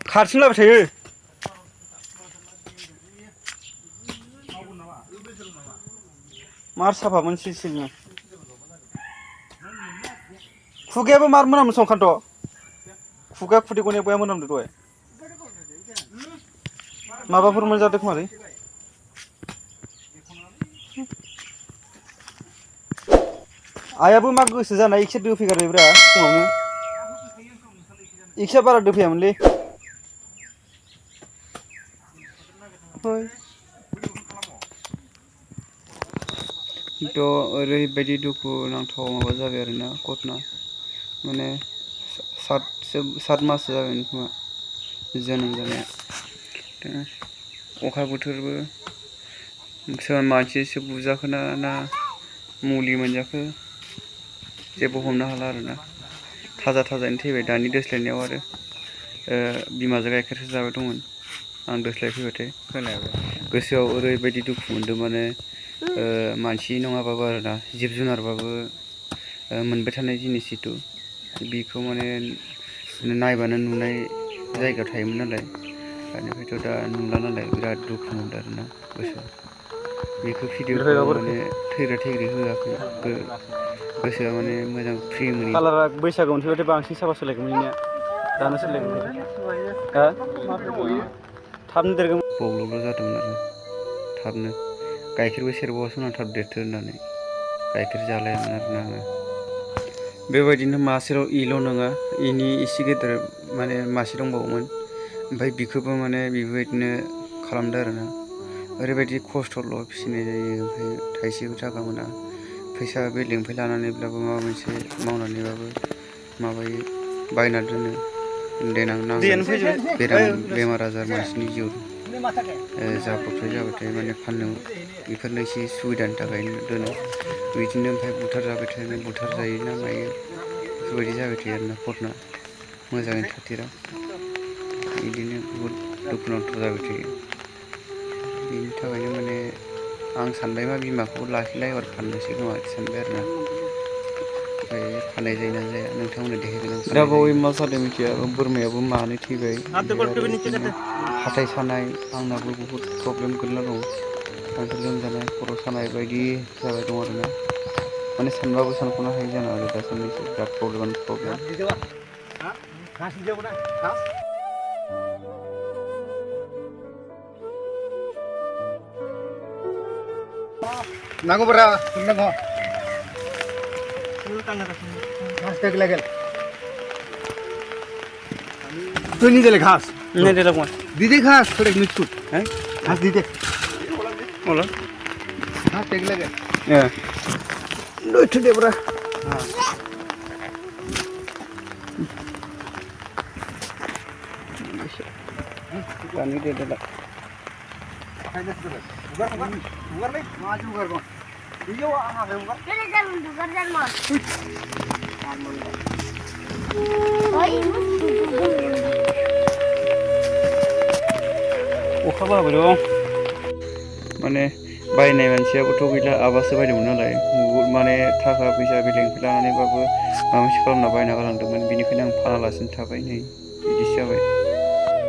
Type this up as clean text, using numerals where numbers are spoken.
खारसिनलाबाय थायो मार साफामोन सिलनो खुगायाबो मार मोनामो संखानथ' खुगा खुदै गनाया बया मोनामदों दहाय माबाफोर मोनजादों खोमालै आयाबो मा गोसो जानाय इसे दोफैगारबायब्रा फुङावनो इक्सा बारा दोफैयामोनलै थ' ओरैबायदि दुखु नांथाव माबा जाबाय आरोना घटना माने 7 माससो जाबाय खोमा जोनोम जानाया अखा बोथोरबो सोर मानसिसो बुजाखोना ना मुलि मोनजाखो जेबो हमनो हाला आरोना थाजायैनो थैबाय दानि दोस्लायनायाव आरो बिमाजों गाइखेरसो जाबाय दंमोन आं दोस्लाय फैबाथाय खोनाबाय गोसोआव ओरैबायदि दुखु मोनदों माने मानसि नङाबाबो आरोना जिब जुनारबाबो मोनबाय थानाय जिनिस जिथु बिखौ माने नायबानो नुनाय जायगायाव थायोमोन नालाय बेनिफ्रायथ' दा नुला नालाय बिराद दुखु मोनदों आरोना गोसोआव बेखौ भिडिअखौ माने थैग्रा थैग्रि होआखै गोसोआ माने मोजां फ्रि मोनो कालारा बैसागु मोनफैबाथाय बांसिन साफा सोलायगौमोन इनिया दानो सोलायगौमोन थाबनो देरगौमोन बग्लबल' जादोंमोन आरो थाबनो गाइखेरबो सेरबावासोमोन आं थाब देरथो होननानै गाइखेर जालायामोन आरोना आङो बेबायदिनो मासेल' इल' नङा इनि इसे गेदेर माने मासे दंबावोमोन ओमफ्राय बिखौबो माने बेबायदिनो खालामदों आरोना ओरैबायदि खस्थ'ल' फिसिनाय जायो ओमफ्राय थाइसेबो थाखा मोना फैसा बेलेगनिफ्राय लानानैब्लाबो माबा मोनसे मावनानैबाबो माबायो बायना दोनो देनां नांगोन बेमार आजार मानसिनि जिउ जाब्रबथाय जाबाथाय माने फाननो बेफोरनो एसे सुबिदानि थाखायनो दोनो बिदिनो ओमफ्राय बुथार जाबाय थायो बुथार जायो ना मायो बेफोरबायदि जाबाय थायो आरोना घटना मोजाङैनो थाथेरा बिदिनो बुहुद दुखुनांथाव जाबाय थायो बेनि थाखायनो माने आं सानबाय मा बिमाखौ लाखिलाय एबार फाननोसै खोमा सानबाय आरोना ओमफ्राय फाननाय जायोना जाया नोंथांमोननो देखायगोन आं दा बावै मा जादों मिथिया बोरमायाबो मानै थैबाय हाथाय सानाय आंनाबो बुहुद प्रब्लेम गोलैना दं आंथ' लोमजानाय खर' सानाय बायदि जाबाय दं आरोना माने सानबाबो सानख'नो हायि जाना आरो दासाननैसो बिराद प्रब्लेम नांगौ बारा नांगौ घास देख लागेल तो नहीं देले घास नहीं देले कौन दीदी घास थोड़े मिचकुट हैं घास दीदी बोलो घास देख लागेल लो ठुडे बरा हां पानी दे देला उगर नहीं माज उगर कौन यो आहा है उगर चले चल उगर चल मार अखा बाबो दं माने बायनाय मानसियाबोथ' गैला आबासो बायदोंमोन नालाय माने थाखा फैसा बेलेगनिफ्राय लानानैबाबो माबा मोनसे खालामना बायना गालांदोंमोन बेनिखायनो आं फानालासिनो थाबाय नै बिदिसो जाबाय